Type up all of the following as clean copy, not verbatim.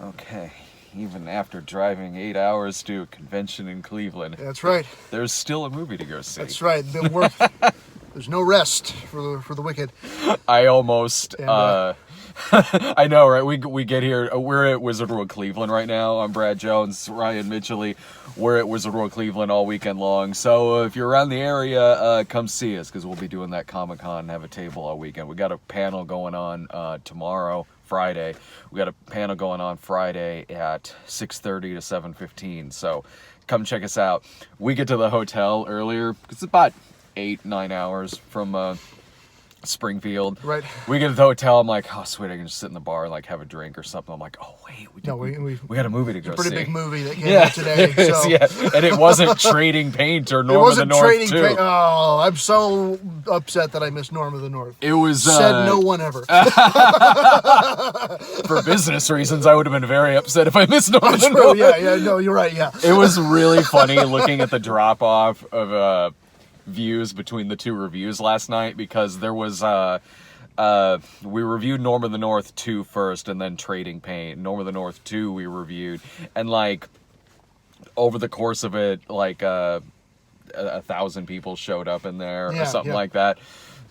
Okay. Even after driving 8 hours to a convention in Cleveland. That's right. There's still a movie to go see. That's right. There's no rest for the wicked. I almost... And, I know, right? We get here. We're at Wizard World Cleveland right now. I'm Brad Jones, Ryan Mitchell. We're at Wizard World Cleveland all weekend long. So if you're around the area, come see us because we'll be doing that Comic-Con and have a table all weekend. We got a panel going on tomorrow, Friday. We got a panel going on Friday at 6:30 to 7:15. So come check us out. We get to the hotel earlier. It's about 8-9 hours from Springfield. Right. We get to the hotel. I'm like, oh sweet, I can just sit in the bar and like have a drink or something. I'm like, oh wait, we got a movie to go see. Pretty big movie that came out today. So. Yeah, and it wasn't Trading Paint or Norm of the North Trading too. Paint. Oh, I'm so upset that I missed Norm of the North. It was said no one ever. For business reasons, I would have been very upset if I missed Norm of the True. North. Yeah, no, you're right. Yeah. It was really funny looking at the drop off of views between the two reviews last night because there was we reviewed Norm of the North 2 first and then Trading Paint. Norm of the North 2 we reviewed, and like over the course of it, like 1,000 people showed up in there or something like that.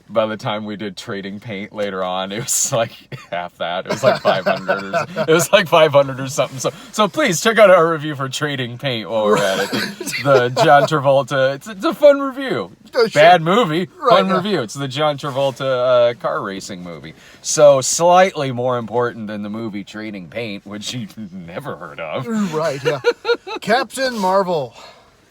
By the time we did Trading Paint later on, it was like half that. It was like 500 or something. So please check out our review for Trading Paint while we're at it. The John Travolta. It's a fun review. Bad movie, fun review. It's the John Travolta car racing movie. So slightly more important than the movie Trading Paint, which you've never heard of. Right. Yeah. Captain Marvel.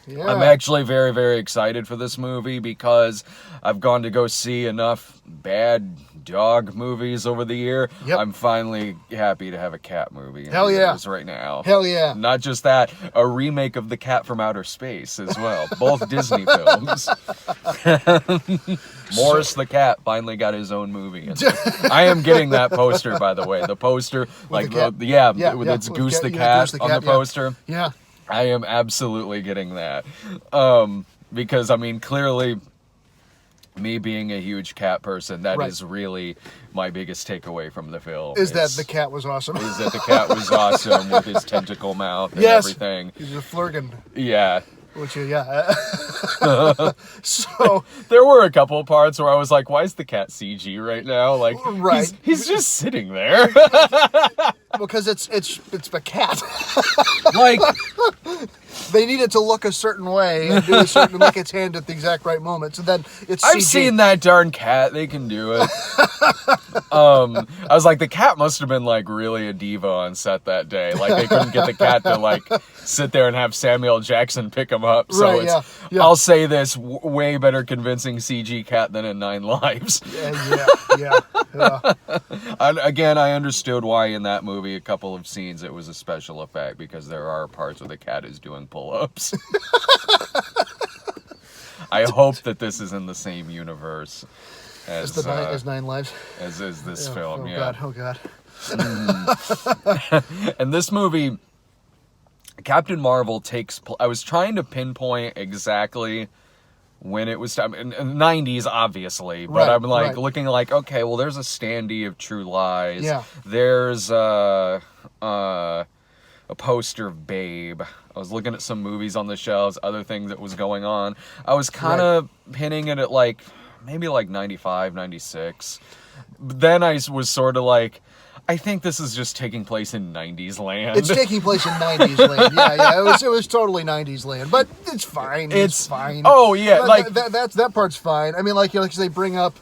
Yeah. I'm actually very, very excited for this movie because I've gone to go see enough bad dog movies over the year. Yep. I'm finally happy to have a cat movie in Hell yeah. theaters right now. Hell yeah. Not just that, a remake of The Cat from Outer Space as well. Both Disney films. Morris the cat finally got his own movie. I am getting that poster, by the way. The poster, it's Goose the cat on the poster. Yeah. I am absolutely getting that. Because, I mean, clearly, me being a huge cat person, that is really my biggest takeaway from the film. Is that the cat was awesome. Is that the cat was awesome with his tentacle mouth and everything. He's a flurgan. Yeah. Which, so there were a couple of parts where I was like, why is the cat CG right now? Like, he's just sitting there. Because it's the cat. Like, they need it to look a certain way and do a certain lick its hand at the exact right moment. So then it's CG. I've seen that darn cat. They can do it. I was like, the cat must have been like really a diva on set that day. Like they couldn't get the cat to like sit there and have Samuel Jackson pick him up. So I'll say this: way better convincing CG cat than in 9 Lives. Yeah. And again, I understood why in that movie, a couple of scenes, it was a special effect because there are parts where the cat is doing pull-ups. I hope that this is in the same universe as 9 Lives. As is this film. Oh God. And this movie, Captain Marvel I was trying to pinpoint exactly when it was time in the 90s, obviously, but I'm like looking like, okay, well, there's a standee of True Lies. Yeah. There's a poster of Babe. I was looking at some movies on the shelves, other things that was going on. I was kind of pinning it at like maybe like 95, 96. But then I was sort of like, I think this is just taking place in 90s land. It's taking place in 90s land. Yeah. It was totally 90s land, but it's fine. It's fine. Oh yeah, like that part's fine. I mean, like they bring up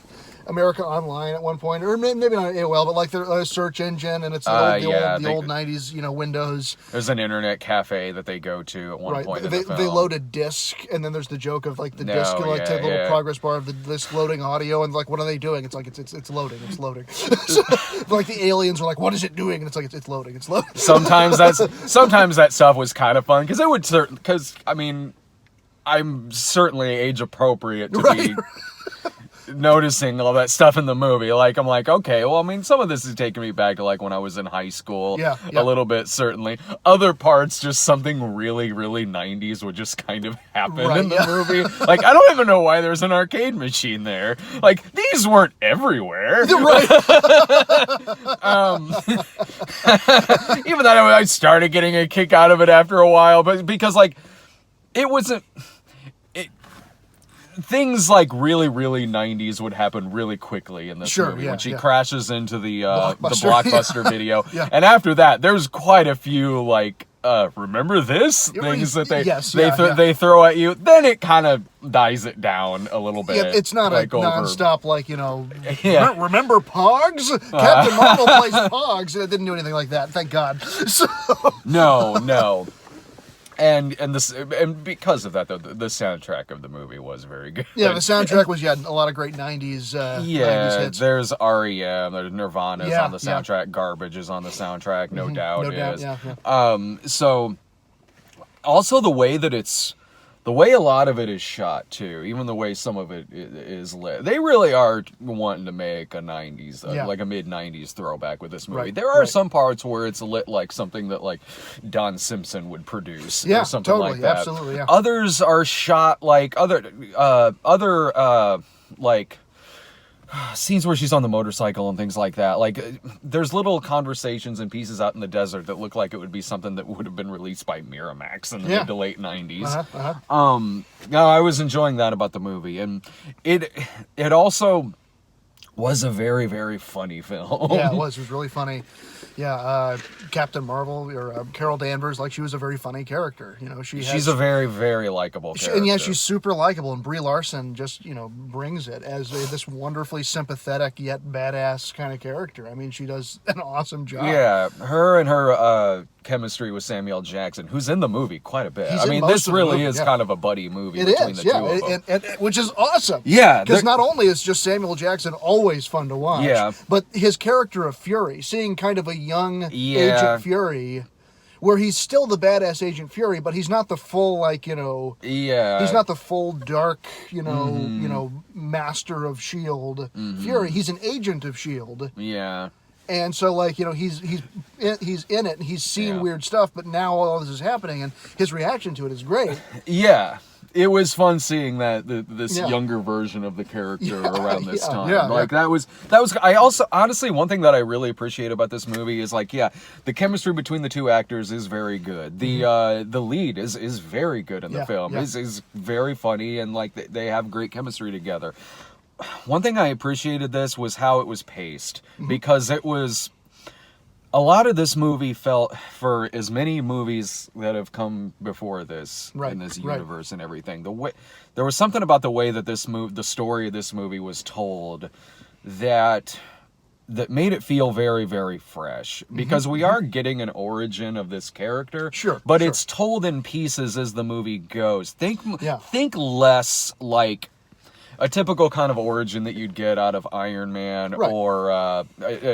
America Online at one point, or maybe not AOL, but like their search engine, and it's the old 90s, Windows. There's an internet cafe that they go to at one point in the film. They load a disc, and then there's the joke of like the disc, like the little progress bar of the disc loading audio, and like what are they doing? It's like it's loading, it's loading. So, like the aliens are like, what is it doing? And it's like it's loading, it's loading. Sometimes that stuff was kind of fun because I mean, I'm certainly age appropriate to be noticing all that stuff in the movie. Like, I'm like, okay, well, I mean, some of this is taking me back to like when I was in high school. Yeah. A little bit, certainly. Other parts, just something really, really 90s would just kind of happen in the movie. Like, I don't even know why there's an arcade machine there. Like, these weren't everywhere. Right. Even that, I started getting a kick out of it after a while, but because, like, it wasn't... Things like really, really 90s would happen really quickly in this movie when she crashes into the Blockbuster video. And after that, there's quite a few, like, remember this? Things that they throw at you. Then it kind of dies it down a little bit. Yeah, it's not like a non-stop, like, you know, remember Pogs? Captain Marvel plays Pogs. It didn't do anything like that, thank God. So. No. And because of that, though, the soundtrack of the movie was very good. Yeah, the soundtrack was a lot of great 90s 90s hits. There's REM, there's Nirvana's on the soundtrack, Garbage is on the soundtrack, no doubt is. So, also the way a lot of it is shot, too, even the way some of it is lit. They really are wanting to make a 90s, like a mid-90s throwback with this movie. Right, there are some parts where it's lit like something that, like, Don Simpson would produce or something like that. Absolutely, yeah. Others are shot like like... scenes where she's on the motorcycle and things like that. Like, there's little conversations and pieces out in the desert that look like it would be something that would have been released by Miramax in the mid to late 90s. No, I was enjoying that about the movie, and it also was a very, very funny film. Yeah, it was. It was really funny. Yeah, Captain Marvel or Carol Danvers, like, she was a very funny character. You know, she's a very, very likable character. And yeah, she's super likable. And Brie Larson just, you know, brings it as this wonderfully sympathetic yet badass kind of character. I mean, she does an awesome job. Yeah, her and her chemistry with Samuel Jackson, who's in the movie quite a bit. I mean, this really is kind of a buddy movie between the two of them. And which is awesome. Yeah. Because not only is just Samuel Jackson always fun to watch, but his character of Fury, seeing kind of a young Agent Fury, where he's still the badass Agent Fury, but he's not the full, like, you know, he's not the full dark, you know, master of S.H.I.E.L.D. Fury. He's an agent of S.H.I.E.L.D. Yeah. And so, like, you know, he's in it, and he's seen weird stuff, but now all this is happening, and his reaction to it is great. Yeah. It was fun seeing that this younger version of the character around this time. That was I also honestly, one thing that I really appreciate about this movie is, like, the chemistry between the two actors is very good. The lead is very good in the film. Is very funny, and, like, they have great chemistry together. One thing I appreciated this was how it was paced, because it was... A lot of this movie felt, for as many movies that have come before this in this universe and everything, there was something about the way that the story of this movie was told that made it feel very, very fresh, because we are getting an origin of this character, but it's told in pieces as the movie goes. Think less like a typical kind of origin that you'd get out of Iron Man or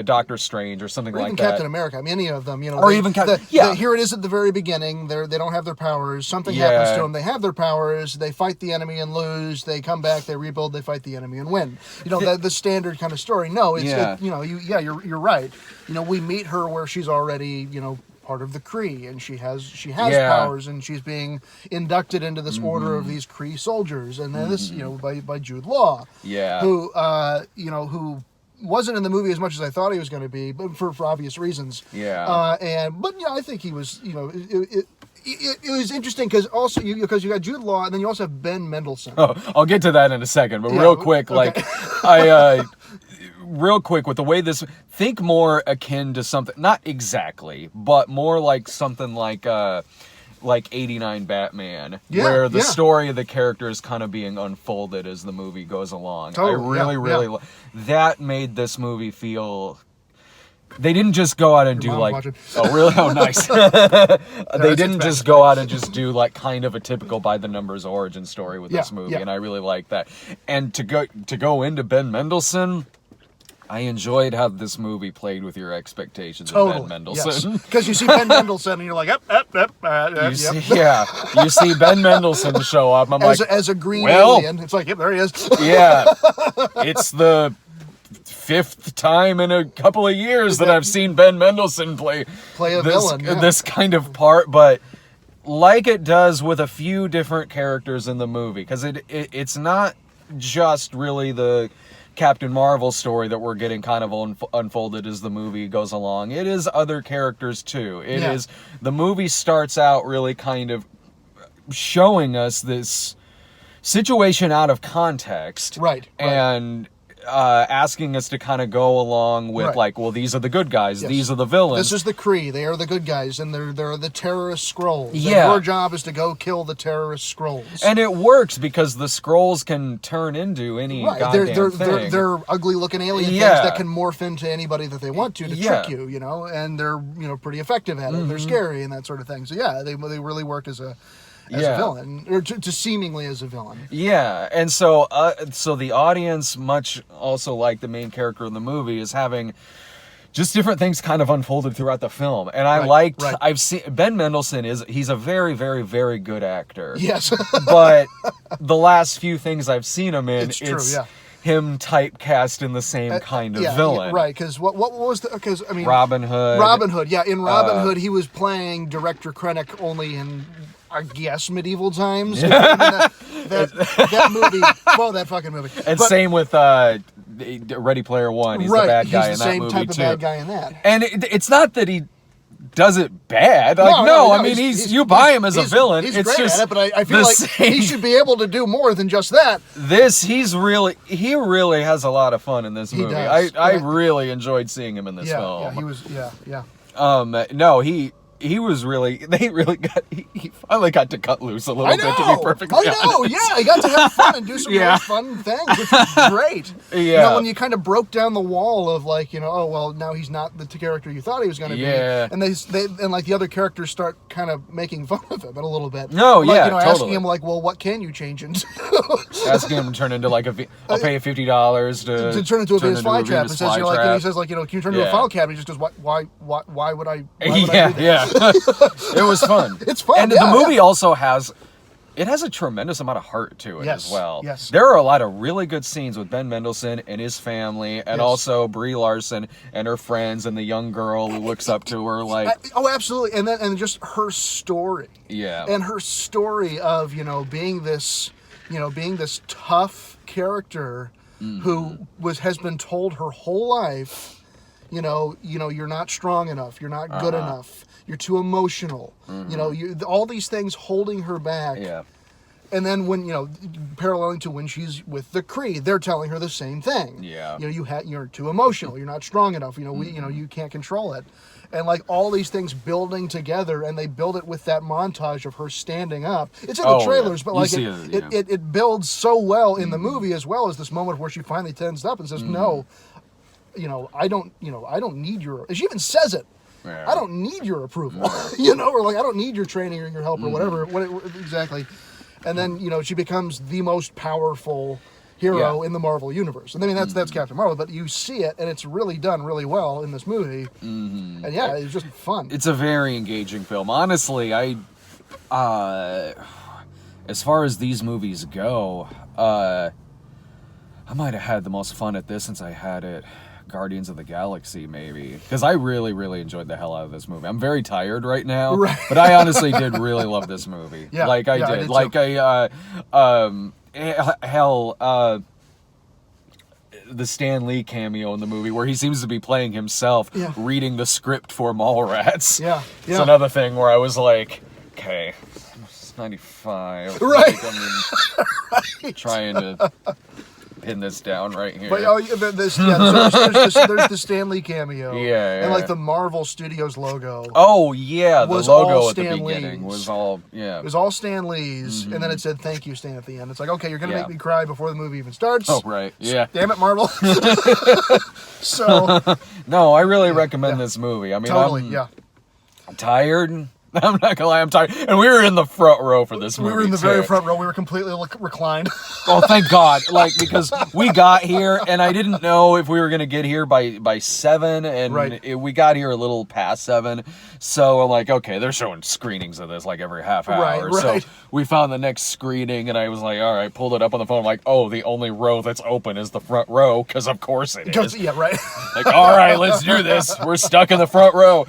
Doctor Strange or something like that. Even Captain America. I mean, any of them, you know. Or even here it is at the very beginning. They don't have their powers. Something happens to them. They have their powers. They fight the enemy and lose. They come back. They rebuild. They fight the enemy and win. You know, the standard kind of story. No, it's you're right. You know, we meet her where she's already, you know, part of the Kree, and she has powers, and she's being inducted into this order of these Kree soldiers, and then this, you know, by Jude Law, who who wasn't in the movie as much as I thought he was going to be, but for obvious reasons. But I think he was, you know, it was interesting because also you got Jude Law, and then you also have Ben Mendelsohn. Oh, I'll get to that in a second, but real quick, real quick, with the way this, think more akin to something, not exactly, but more like something like 89 Batman, where the story of the character is kind of being unfolded as the movie goes along. Totally, I really that made this movie feel... They didn't just go out and do like... watching. Oh, really? Oh, nice. They didn't just go out and just do like kind of a typical by-the-numbers origin story with this movie, and I really like that. And to go into Ben Mendelsohn... I enjoyed how this movie played with your expectations of Totally. Ben Mendelsohn. Because you see Ben Mendelsohn and you're like, yep. You see Ben Mendelsohn show up. I'm As a green alien. It's like, yep, there he is. Yeah. It's the 5th time in a couple of years that I've seen Ben Mendelsohn play a villain. Yeah. This kind of part, but like it does with a few different characters in the movie, because it's not just really the Captain Marvel story that we're getting kind of unfolded as the movie goes along. It is other characters too. The movie starts out really kind of showing us this situation out of context. Right. And asking us to kind of go along with like, well, these are the good guys, these are the villains. This is the Kree. They are the good guys, and they're the terrorist Skrulls. Yeah. And your job is to go kill the terrorist Skrulls. And it works because the Skrulls can turn into any goddamn thing. They're ugly-looking alien things that can morph into anybody that they want to trick you, you know, and they're, you know, pretty effective at it. They're scary and that sort of thing. So yeah, they really work as a villain, or to seemingly as a villain. Yeah, and so the audience, much also like the main character in the movie, is having just different things kind of unfolded throughout the film. And I've seen Ben Mendelsohn he's a very, very, very good actor. Yes. But the last few things I've seen him in, it's him typecast in the same kind of villain. Right, because what was the... Because, I mean... Robin Hood. Robin Hood, yeah. In Robin Hood, he was playing Director Krennic only in... I guess medieval times. That movie. Well, that fucking movie. And same with Ready Player One. He's the bad guy in that movie too. He's the same type of bad guy in that. And it's not that he does it bad. Like I mean, you buy him as a villain. He's it's great just at it, but I feel like he should be able to do more than just that. He really has a lot of fun in this movie. I really enjoyed seeing him in this film. Yeah, he was. Yeah. No, he was really, he finally got to cut loose a little bit, to be perfectly honest. I know, yeah, he got to have fun and do some really fun things, which was great. Yeah. You know, when you kind of broke down the wall of like, you know, oh, well, now he's not the character you thought he was going to be. And and like the other characters start kind of making fun of him a little bit. No, like, yeah, you know, totally. asking him like, well, what can you change into? Asking him to turn into like I'll pay you $50 to turn into a Venus flytrap. And says, you know, like, and he says like, you know, can you turn into a file cabinet? He just goes, why would I? Yeah. It was fun. It's fun. And the movie also has a tremendous amount of heart to it as well. Yes. There are a lot of really good scenes with Ben Mendelsohn and his family, and also Brie Larson and her friends and the young girl who looks up to her like absolutely. And just her story. Yeah. And her story of, you know, being this tough character who has been told her whole life, you know, you're not strong enough, you're not good enough. You're too emotional. You know, all these things holding her back. Yeah. And then when, you know, paralleling to when she's with the Kree, they're telling her the same thing. Yeah. You know, you're too emotional. You're not strong enough. You know, you can't control it. And like all these things building together, and they build it with that montage of her standing up. It's in the trailers, but like it builds so well in the movie, as well as this moment where she finally tensed up and says, "No, you know, I don't need your." She even says it. Yeah. I don't need your approval, you know, or like I don't need your training or your help or whatever. Exactly. And then, you know, she becomes the most powerful hero in the Marvel universe. And I mean, that's Captain Marvel, but you see it, and it's really done really well in this movie. And yeah, it's just fun. It's a very engaging film. Honestly, as far as these movies go, I might have had the most fun at this since I had it. Guardians of the Galaxy, maybe, because I really, really enjoyed the hell out of this movie. I'm very tired right now, but I honestly did really love this movie. Yeah, like I did. Like too. The Stan Lee cameo in the movie where he seems to be playing himself, reading the script for Mallrats. Yeah, it's another thing where I was like, okay, it's 95, right? Like, I mean, trying to pin this down right here. But there's the Stan Lee cameo. Yeah. And like the Marvel Studios logo. Oh yeah, the logo at the beginning was all It was all Stan Lee's, and then it said "Thank you, Stan" at the end. It's like, okay, you're gonna make me cry before the movie even starts. Oh right, yeah. Damn it, Marvel. So no, I really recommend this movie. I mean, totally, I'm tired. I'm not gonna lie, I'm tired. And we were in the front row for this movie. We were in the very front row. We were completely reclined. Oh, thank God! Like, because we got here, and I didn't know if we were gonna get here by 7, and we got here a little past 7. So we're like, okay, they're showing screenings of this like every half hour. Right. So we found the next screening, and I was like, all right, pulled it up on the phone. I'm like, oh, the only row that's open is the front row, because of course it is. Yeah, right. Like, all right, let's do this. We're stuck in the front row.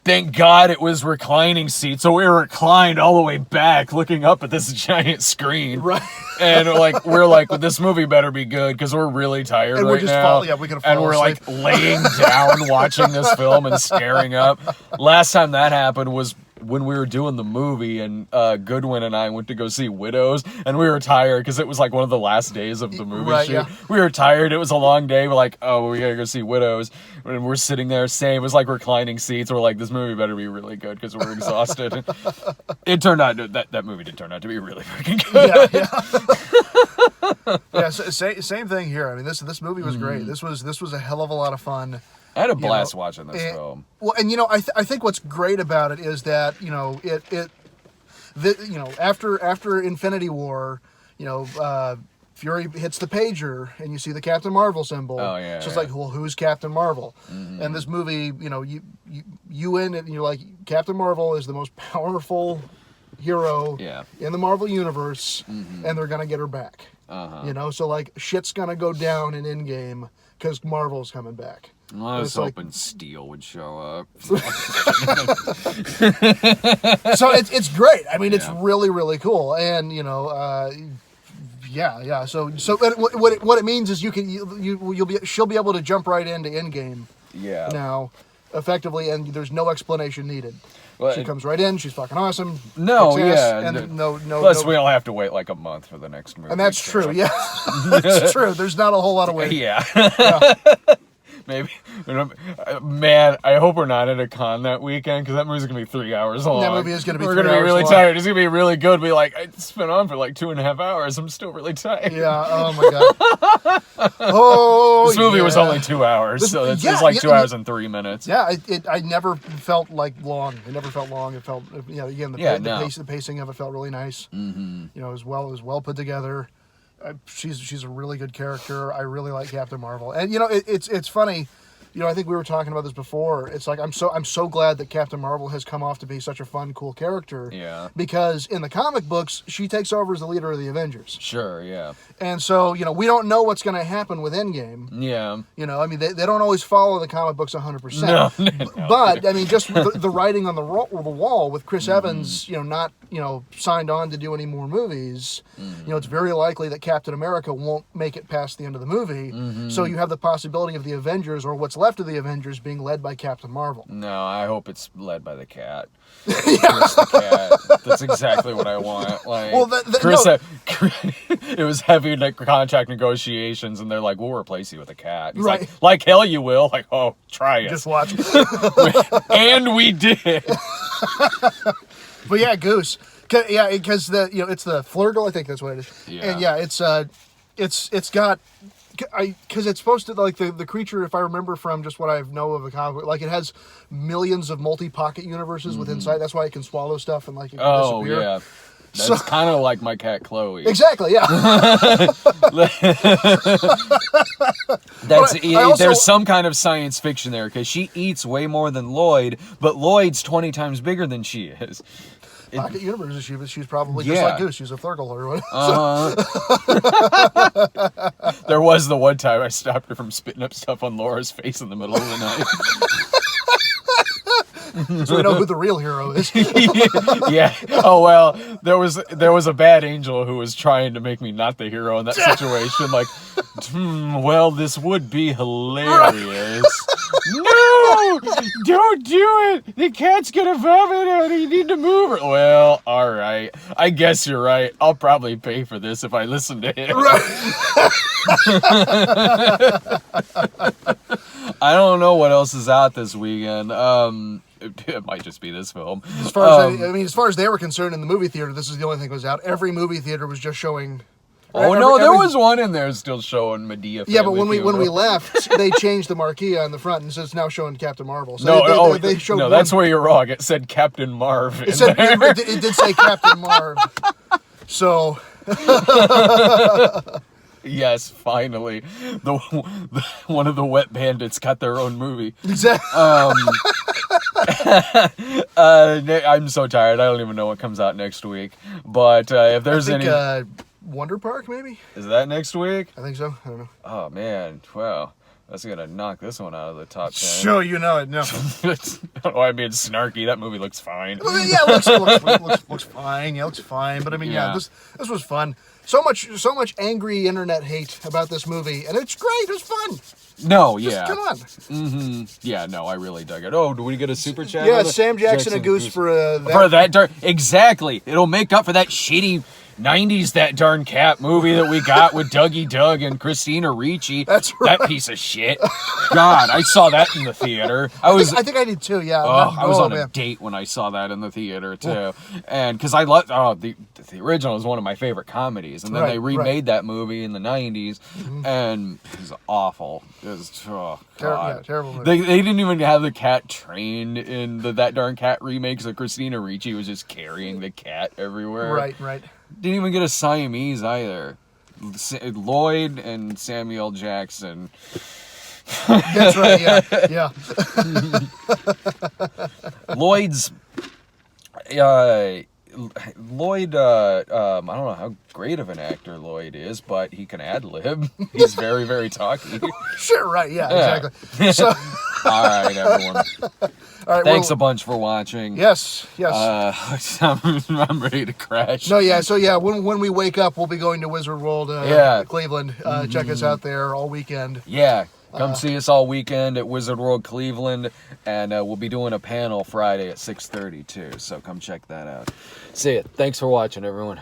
Thank God it was reclining seats, so we were reclined all the way back, looking up at this giant screen. Right. And we're like, this movie better be good, because we're really tired and right we're just now. we could and we're asleep. like laying down watching this film and staring up. Last time that happened was when we were doing the movie, and Goodwin and I went to go see Widows, and we were tired because it was like one of the last days of the movie shoot. Yeah. We were tired. It was a long day. We're like, oh, we gotta go see Widows. And we're sitting there, same. It was like reclining seats. We're like, this movie better be really good because we're exhausted. It turned out that movie did turn out to be really freaking good. Yeah. Same thing here. I mean, this movie was great. This was a hell of a lot of fun. I had a blast watching this film. Well, and I think what's great about it is that after Infinity War, Fury hits the pager and you see the Captain Marvel symbol. Oh yeah. So it's like, well, who's Captain Marvel? Mm-hmm. And this movie, you in it, and you're like, Captain Marvel is the most powerful hero in the Marvel universe, and they're gonna get her back. So like shit's gonna go down in Endgame because Marvel's coming back. Well, I was hoping Steel would show up. So it's great. I mean, it's really, really cool, and So what it means is she'll be able to jump right into Endgame. Yeah. Now, effectively, and there's no explanation needed. Well, she comes right in. She's fucking awesome. No, and no. Plus, we all have to wait like a month for the next movie. And that's true. Yeah, that's true. There's not a whole lot of waiting. Yeah. Maybe, man. I hope we're not at a con that weekend because that movie's gonna be 3 hours long. That movie is gonna be. We're gonna be really tired. It's gonna be really good. Be like, it's been on for like 2.5 hours. I'm still really tired. Yeah. Oh my god. Oh. This movie was only 2 hours, so it's like 2 hours and 3 minutes. Yeah. I never felt like long. It never felt long. It felt again the pacing of it felt really nice. Mm-hmm. It was well put together. She's a really good character. I really like Captain Marvel, and it's funny. I think we were talking about this before. It's like I'm so glad that Captain Marvel has come off to be such a fun, cool character. Yeah. Because in the comic books, she takes over as the leader of the Avengers. Sure. Yeah. And so we don't know what's going to happen with Endgame. Yeah. I mean they don't always follow the comic books 100%. No. But I mean, just the writing on the wall with Chris Evans, not signed on to do any more movies. It's very likely that Captain America won't make it past the end of the movie. So you have the possibility of the Avengers, or what's left of the Avengers, being led by Captain Marvel. No, I hope it's led by the cat. The cat. That's exactly what I want. Like, well, it was heavy contract negotiations, and they're like, "We'll replace you with a cat." He's like hell you will. Like, oh, try it. Just watch. And we did. But yeah, Goose. Yeah, because it's the Flurgle. I think that's what it is. Yeah. And it's got. Because it's supposed to, like, the creature, if I remember from just what I know of the comic, like, it has millions of multi-pocket universes within sight. That's why it can swallow stuff and, like, it can disappear. Yeah. That's kind of like my cat Chloe. Exactly, yeah. There's some kind of science fiction there, because she eats way more than Lloyd, but Lloyd's 20 times bigger than she is. Pocket universe, she's probably just like Goose. She's a Flurgle or whatever. There was the one time I stopped her from spitting up stuff on Laura's face in the middle of the night. So we know who the real hero is. Yeah. Oh well, there was a bad angel who was trying to make me not the hero in that situation. Like, well, this would be hilarious. No! Don't do it! The cat's gonna vomit out. You need to move her. Well, alright. I guess you're right. I'll probably pay for this if I listen to him. Right. I don't know what else is out this weekend. It might just be this film. As far as they were concerned in the movie theater, this is the only thing that was out. Every movie theater was just showing Oh no, there was one in there still showing Medea. Yeah, but when we funeral. left, they changed the marquee on the front and so it's now showing Captain Marvel. So they showed no, that's where you're wrong. It said Captain Marv. It did say Captain Marv. So. Yes, finally, the one of the wet bandits got their own movie. Exactly. I'm so tired. I don't even know what comes out next week. But if there's any, Wonder Park maybe. Is that next week? I think so. I don't know. Oh man, wow. That's gonna knock this one out of the top 10. Sure, you know it. No. Oh, I mean, snarky. That movie looks fine. Yeah, looks fine. Yeah, looks fine. But I mean, yeah, this was fun. So much angry internet hate about this movie, and it's great. It's fun. No, yeah. Come on. Mm-hmm. Yeah, no, I really dug it. Oh, do we get a super chat? Yeah, Sam Jackson and Goose for that darn. Exactly. It'll make up for that shitty 90s That Darn Cat movie that we got with Dougie Doug and Christina Ricci. That's right. That piece of shit. God, I saw that in the theater. I think I did too, yeah. I was on a date when I saw that in the theater too. And because I love the original is one of my favorite comedies. And then they remade that movie in the 90s and it was awful. It was God. Terrible movie. They didn't even have the cat trained in the That Darn Cat remake, so Christina Ricci was just carrying the cat everywhere. Right. Didn't even get a Siamese either. Lloyd and Samuel Jackson. That's right, yeah. Lloyd, I don't know how great of an actor Lloyd is, but he can ad-lib. He's very, very talky. Sure, right, yeah. Exactly. So, all right, everyone. All right, Thanks a bunch for watching. Yes. I'm ready to crash. No, yeah. So yeah, when we wake up, we'll be going to Wizard World, Cleveland. Check us out there all weekend. Yeah, come see us all weekend at Wizard World Cleveland, and we'll be doing a panel Friday at 6:30 too. So come check that out. See ya. Thanks for watching, everyone.